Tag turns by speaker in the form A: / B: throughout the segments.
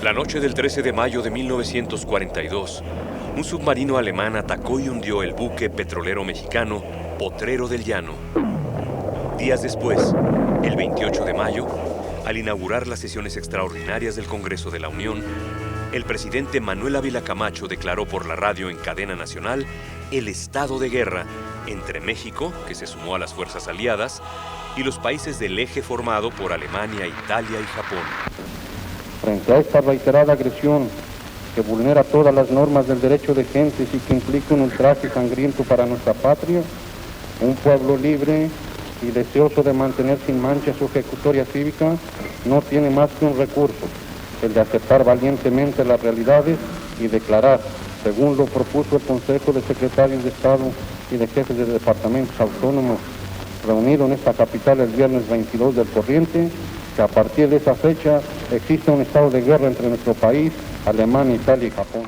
A: La noche del 13 de mayo de 1942, un submarino alemán atacó y hundió el buque petrolero mexicano Potrero del Llano. Días después, el 28 de mayo, al inaugurar las sesiones extraordinarias del Congreso de la Unión, el presidente Manuel Ávila Camacho declaró por la radio en cadena nacional el estado de guerra entre México, que se sumó a las fuerzas aliadas, y los países del eje formado por Alemania, Italia y Japón.
B: Frente a esta reiterada agresión que vulnera todas las normas del derecho de gentes y que implica un ultraje sangriento para nuestra patria, un pueblo libre y deseoso de mantener sin mancha su ejecutoria cívica no tiene más que un recurso, el de aceptar valientemente las realidades y declarar, según lo propuso el Consejo de Secretarios de Estado y de Jefes de Departamentos Autónomos, reunido en esta capital el viernes 22 del corriente, que a partir de esa fecha existe un estado de guerra entre nuestro país, Alemania, Italia y Japón.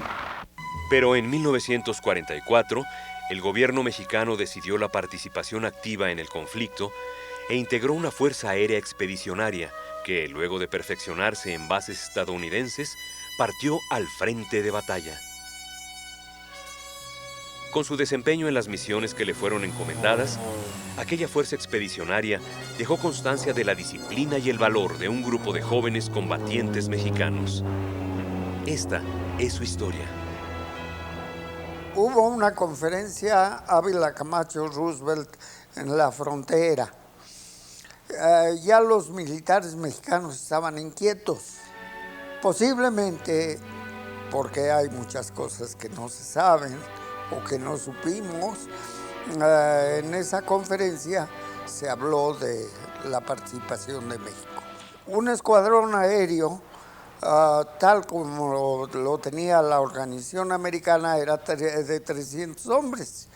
A: Pero en 1944, el gobierno mexicano decidió la participación activa en el conflicto e integró una fuerza aérea expedicionaria que, luego de perfeccionarse en bases estadounidenses, partió al frente de batalla. Con su desempeño en las misiones que le fueron encomendadas, aquella fuerza expedicionaria dejó constancia de la disciplina y el valor de un grupo de jóvenes combatientes mexicanos. Esta es su historia.
C: Hubo una conferencia Ávila Camacho Roosevelt en la frontera. Ya los militares mexicanos estaban inquietos, posiblemente porque hay muchas cosas que no se saben o que no supimos. En esa conferencia se habló de la participación de México. Un escuadrón aéreo, tal como lo tenía la organización americana, era de 300 hombres,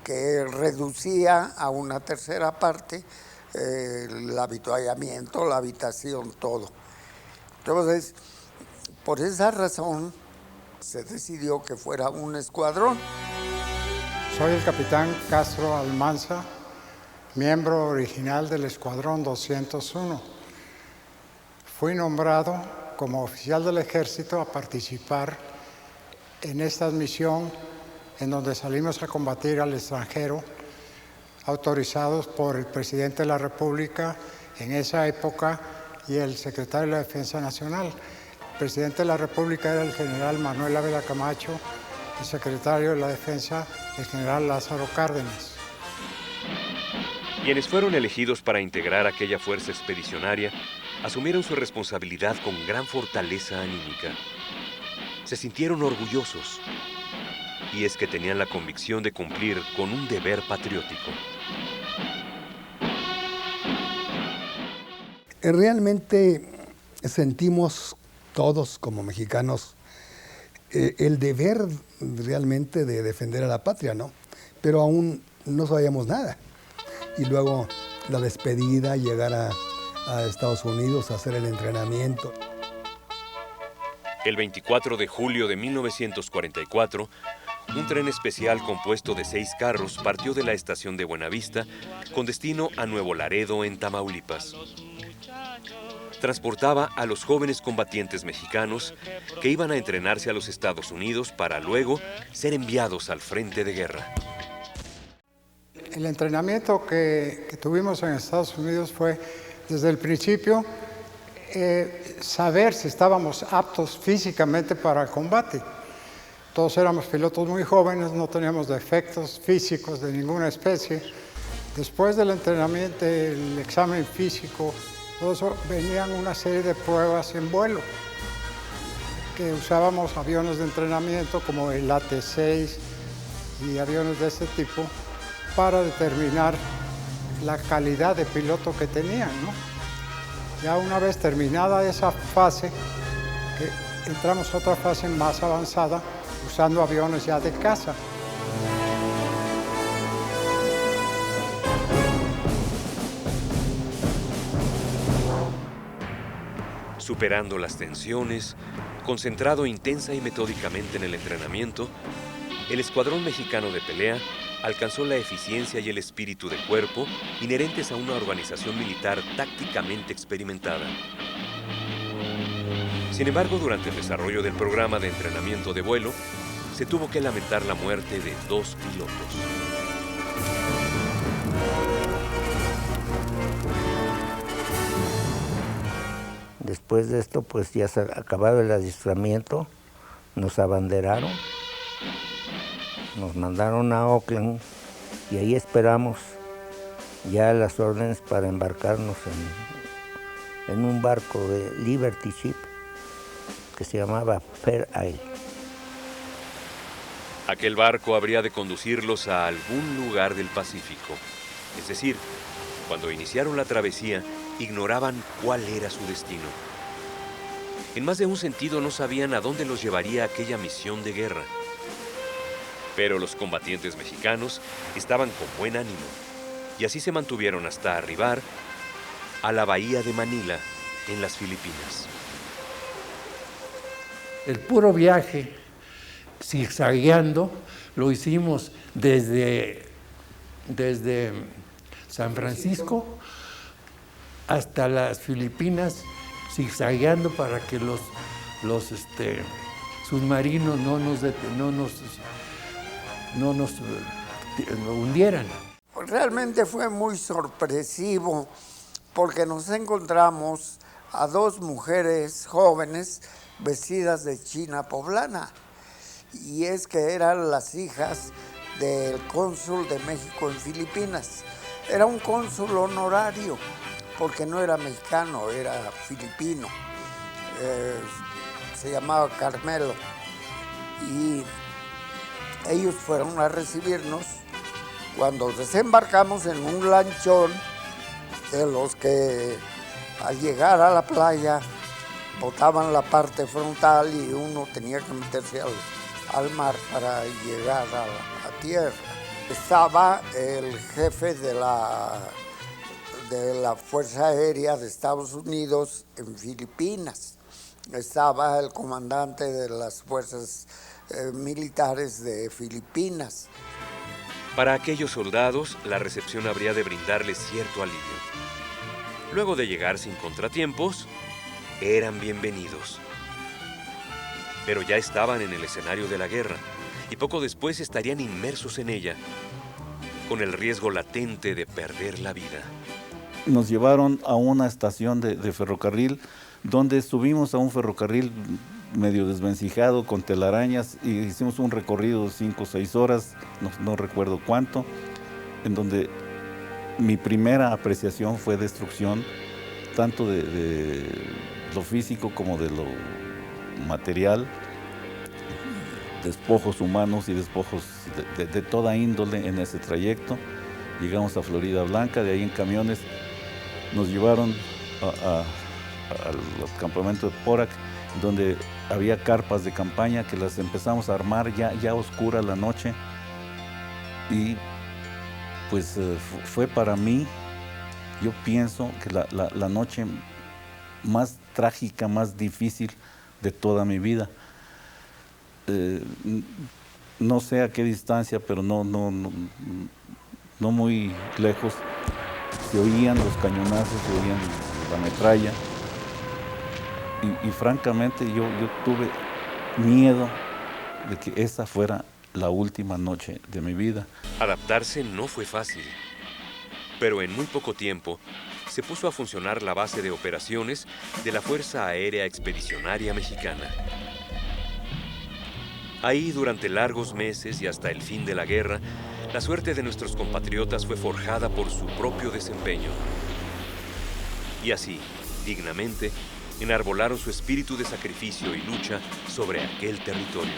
C: que reducía a una tercera parte el avituallamiento, la habitación, todo. Entonces, por esa razón, se decidió que fuera un escuadrón.
D: Soy el capitán Castro Almanza, miembro original del Escuadrón 201. Fui nombrado como oficial del Ejército a participar en esta misión en donde salimos a combatir al extranjero, autorizados por el presidente de la República en esa época y el secretario de la Defensa Nacional. El presidente de la República era el general Manuel Ávila Camacho, el secretario de la Defensa, el general Lázaro Cárdenas.
A: Quienes fueron elegidos para integrar aquella fuerza expedicionaria asumieron su responsabilidad con gran fortaleza anímica. Se sintieron orgullosos, y es que tenían la convicción de cumplir con un deber patriótico.
E: Realmente sentimos todos como mexicanos el deber realmente de defender a la patria, ¿no? Pero aún no sabíamos nada. Y luego la despedida, llegar a Estados Unidos a hacer el entrenamiento.
A: El 24 de julio de 1944, un tren especial compuesto de 6 carros partió de la estación de Buenavista con destino a Nuevo Laredo, en Tamaulipas. Transportaba a los jóvenes combatientes mexicanos que iban a entrenarse a los Estados Unidos para luego ser enviados al frente de guerra.
D: El entrenamiento que tuvimos en Estados Unidos fue, desde el principio, saber si estábamos aptos físicamente para el combate. Todos éramos pilotos muy jóvenes, no teníamos defectos físicos de ninguna especie. Después del entrenamiento, el examen físico, todo eso, venían una serie de pruebas en vuelo, que usábamos aviones de entrenamiento como el AT-6 y aviones de este tipo para determinar la calidad de piloto que tenían, ¿no? Ya una vez terminada esa fase, entramos a otra fase más avanzada, usando aviones ya de caza.
A: Superando las tensiones, concentrado intensa y metódicamente en el entrenamiento, el Escuadrón Mexicano de Pelea alcanzó la eficiencia y el espíritu de cuerpo inherentes a una organización militar tácticamente experimentada. Sin embargo, durante el desarrollo del programa de entrenamiento de vuelo, se tuvo que lamentar la muerte de 2 pilotos.
F: Después de esto, pues ya se acababa el adiestramiento, nos abanderaron, nos mandaron a Oakland y ahí esperamos ya las órdenes para embarcarnos en un barco de Liberty Ship que se llamaba Fair Isle.
A: Aquel barco habría de conducirlos a algún lugar del Pacífico. Es decir, cuando iniciaron la travesía, ignoraban cuál era su destino. En más de un sentido no sabían a dónde los llevaría aquella misión de guerra. Pero los combatientes mexicanos estaban con buen ánimo, y así se mantuvieron hasta arribar a la bahía de Manila, en las Filipinas.
G: El puro viaje, zigzagueando, lo hicimos desde San Francisco hasta las Filipinas, zigzagueando para que los submarinos no nos hundieran.
C: Realmente fue muy sorpresivo porque nos encontramos a 2 mujeres jóvenes vestidas de china poblana, y es que eran las hijas del cónsul de México en Filipinas. Era un cónsul honorario porque no era mexicano, era filipino. Se llamaba Carmelo, y ellos fueron a recibirnos cuando desembarcamos en un lanchón de los que al llegar a la playa botaban la parte frontal y uno tenía que meterse al mar para llegar a tierra. Estaba el jefe de la Fuerza Aérea de Estados Unidos en Filipinas. Estaba el comandante de las fuerzas militares de Filipinas.
A: Para aquellos soldados, la recepción habría de brindarles cierto alivio. Luego de llegar sin contratiempos, eran bienvenidos. Pero ya estaban en el escenario de la guerra, y poco después estarían inmersos en ella, con el riesgo latente de perder la vida.
H: Nos llevaron a una estación de ferrocarril, donde subimos a un ferrocarril medio desvencijado, con telarañas, y hicimos un recorrido de 5 o 6 horas, no recuerdo cuánto, en donde mi primera apreciación fue destrucción, tanto de lo físico como de lo material, despojos humanos y despojos de toda índole en ese trayecto. Llegamos a Florida Blanca, de ahí en camiones nos llevaron al campamento de Porac, donde había carpas de campaña que las empezamos a armar ya oscura la noche, y pues fue para mí, yo pienso que la noche más trágica, más difícil de toda mi vida. No sé a qué distancia, pero no muy lejos, se oían los cañonazos, se oían la metralla, y francamente yo tuve miedo de que esa fuera la última noche de mi vida.
A: Adaptarse no fue fácil, pero en muy poco tiempo se puso a funcionar la base de operaciones de la Fuerza Aérea Expedicionaria Mexicana. Ahí, durante largos meses y hasta el fin de la guerra, la suerte de nuestros compatriotas fue forjada por su propio desempeño. Y así, dignamente, enarbolaron su espíritu de sacrificio y lucha sobre aquel territorio.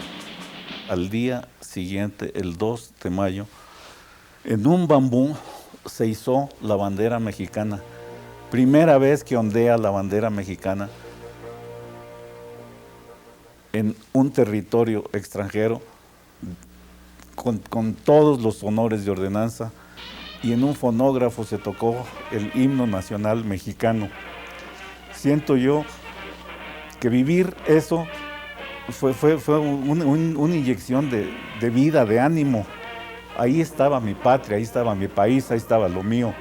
H: Al día siguiente, el 2 de mayo, en un bambú se izó la bandera mexicana. Primera vez que ondea la bandera mexicana en un territorio extranjero, con todos los honores de ordenanza, y en un fonógrafo se tocó el himno nacional mexicano. Siento yo que vivir eso fue una inyección de vida, de ánimo. Ahí estaba mi patria, ahí estaba mi país, ahí estaba lo mío.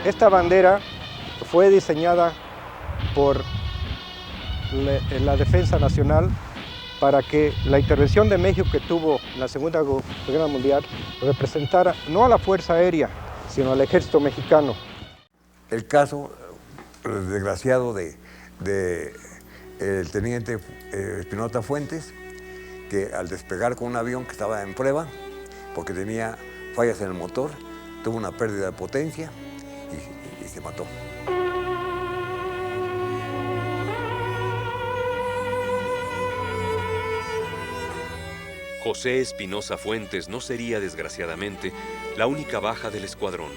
I: Esta bandera fue diseñada por la Defensa Nacional para que la intervención de México que tuvo en la Segunda Guerra Mundial representara no a la Fuerza Aérea, sino al Ejército Mexicano.
J: El caso desgraciado del teniente Espinosa Fuentes, que al despegar con un avión que estaba en prueba, porque tenía fallas en el motor, tuvo una pérdida de potencia y se mató.
A: José Espinosa Fuentes no sería, desgraciadamente, la única baja del escuadrón.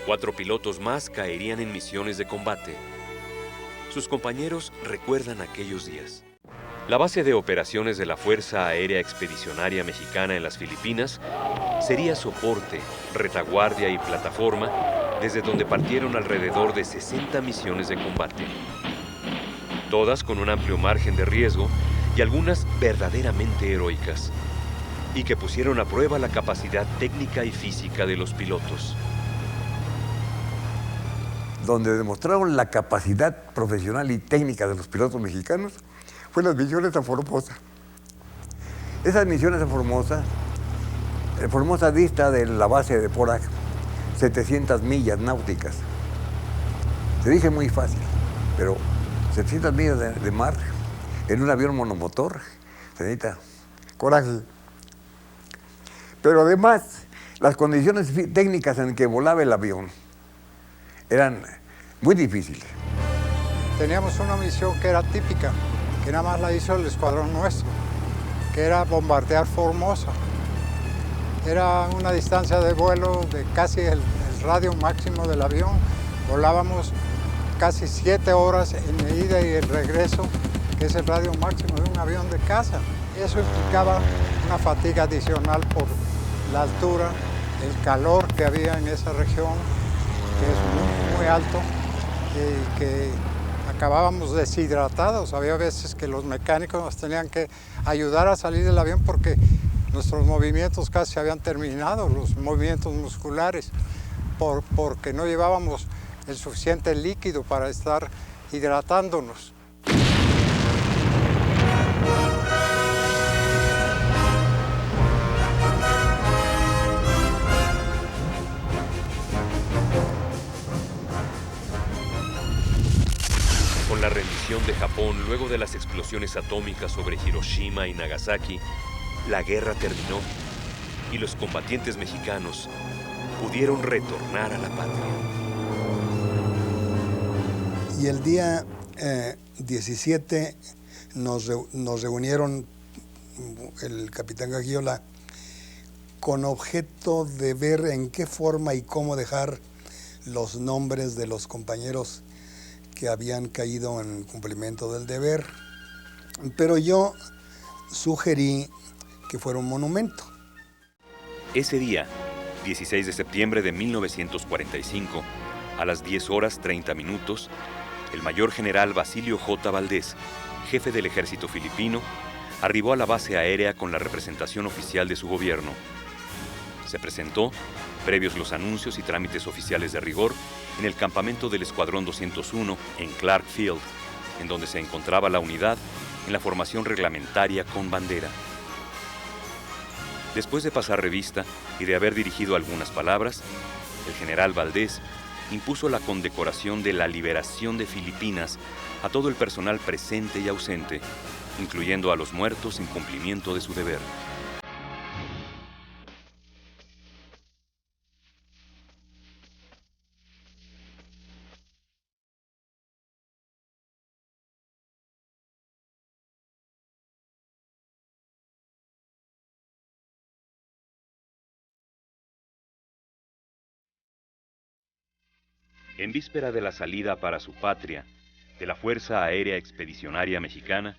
A: 4 pilotos más caerían en misiones de combate. Sus compañeros recuerdan aquellos días. La base de operaciones de la Fuerza Aérea Expedicionaria Mexicana en las Filipinas sería soporte, retaguardia y plataforma desde donde partieron alrededor de 60 misiones de combate. Todas con un amplio margen de riesgo y algunas verdaderamente heroicas, y que pusieron a prueba la capacidad técnica y física de los pilotos.
J: Donde demostraron la capacidad profesional y técnica de los pilotos mexicanos fue las misiones a Formosa. Esas misiones a Formosa, Formosa dista de la base de Porac 700 millas náuticas. Se dice muy fácil, pero 700 millas de mar en un avión monomotor se necesita coraje. Pero además, las condiciones técnicas en que volaba el avión eran muy difíciles.
D: Teníamos una misión que era típica, que nada más la hizo el escuadrón nuestro, que era bombardear Formosa. Era una distancia de vuelo de casi el radio máximo del avión. Volábamos casi 7 horas en ida y el regreso, que es el radio máximo de un avión de caza. Eso implicaba una fatiga adicional por la altura, el calor que había en esa región, que es muy, muy alto, y que acabábamos deshidratados. Había veces que los mecánicos nos tenían que ayudar a salir del avión porque nuestros movimientos casi habían terminado, los movimientos musculares, porque no llevábamos el suficiente líquido para estar hidratándonos.
A: Con la rendición de Japón luego de las explosiones atómicas sobre Hiroshima y Nagasaki, la guerra terminó y los combatientes mexicanos pudieron retornar a la patria.
E: Y el día 17 nos reunieron el capitán Gagiola con objeto de ver en qué forma y cómo dejar los nombres de los compañeros que habían caído en cumplimiento del deber. Pero yo sugerí que fuera un monumento.
A: Ese día, 16 de septiembre de 1945, a las 10:30, el mayor general Basilio J. Valdés, jefe del ejército filipino, arribó a la base aérea con la representación oficial de su gobierno. Se presentó, previos los anuncios y trámites oficiales de rigor, en el campamento del Escuadrón 201 en Clark Field, en donde se encontraba la unidad en la formación reglamentaria con bandera. Después de pasar revista y de haber dirigido algunas palabras, el general Valdés impuso la condecoración de la liberación de Filipinas a todo el personal presente y ausente, incluyendo a los muertos en cumplimiento de su deber. En víspera de la salida para su patria de la Fuerza Aérea Expedicionaria Mexicana,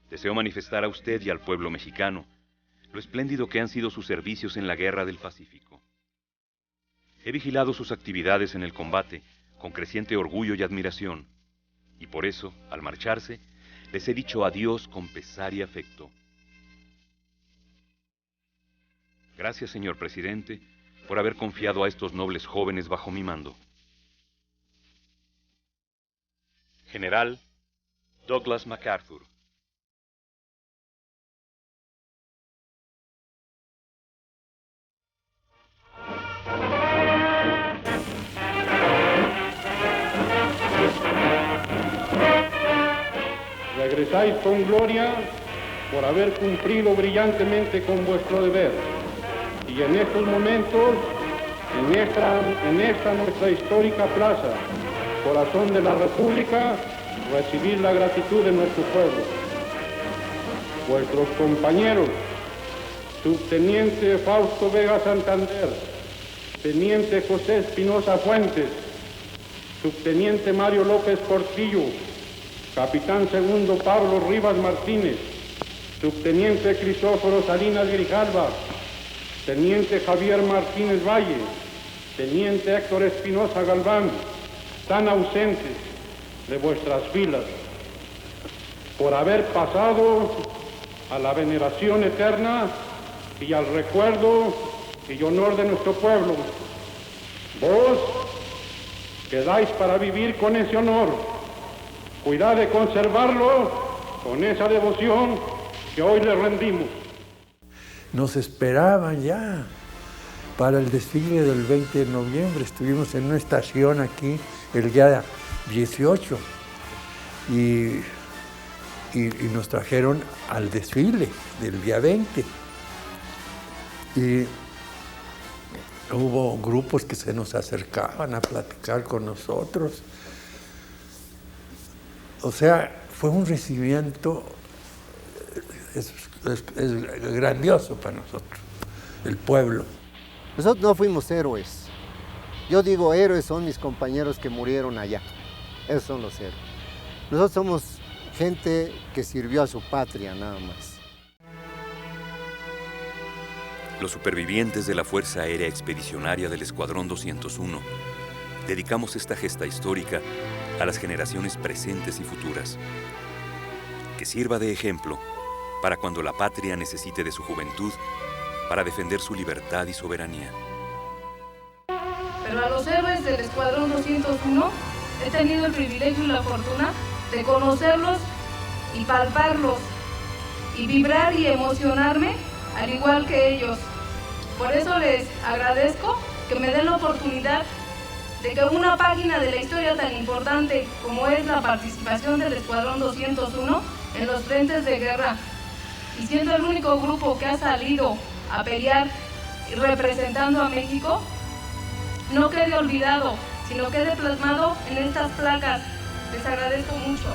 A: deseo manifestar a usted y al pueblo mexicano lo espléndido que han sido sus servicios en la Guerra del Pacífico. He vigilado sus actividades en el combate con creciente orgullo y admiración, y por eso, al marcharse, les he dicho adiós con pesar y afecto. Gracias, señor presidente, por haber confiado a estos nobles jóvenes bajo mi mando. General Douglas MacArthur.
B: Regresáis con gloria por haber cumplido brillantemente con vuestro deber. Y en estos momentos, en esta nuestra histórica plaza, corazón de la República, recibid la gratitud de nuestro pueblo. Vuestros compañeros, subteniente Fausto Vega Santander, teniente José Espinosa Fuentes, subteniente Mario López Portillo, capitán segundo Pablo Rivas Martínez, subteniente Crisóforo Salinas Grijalva, teniente Javier Martínez Valle, teniente Héctor Espinosa Galván, están ausentes de vuestras filas por haber pasado a la veneración eterna y al recuerdo y honor de nuestro pueblo. Vos quedáis para vivir con ese honor. Cuidad de conservarlo con esa devoción que hoy le rendimos.
G: Nos esperaban ya para el desfile del 20 de noviembre. Estuvimos en una estación aquí el día 18 y nos trajeron al desfile del día 20. Y hubo grupos que se nos acercaban a platicar con nosotros. O sea, fue un recibimiento es grandioso para nosotros, el pueblo.
K: Nosotros no fuimos héroes. Yo digo héroes son mis compañeros que murieron allá. Esos son los héroes. Nosotros somos gente que sirvió a su patria nada más.
A: Los supervivientes de la Fuerza Aérea Expedicionaria del Escuadrón 201 dedicamos esta gesta histórica a las generaciones presentes y futuras. Que sirva de ejemplo para cuando la patria necesite de su juventud para defender su libertad y soberanía.
L: Pero a los héroes del Escuadrón 201 he tenido el privilegio y la fortuna de conocerlos y palparlos y vibrar y emocionarme al igual que ellos. Por eso les agradezco que me den la oportunidad de que una página de la historia tan importante como es la participación del Escuadrón 201 en los frentes de guerra, y siendo el único grupo que ha salido a pelear representando a México, no quede olvidado, sino quede plasmado en estas placas. Les agradezco mucho.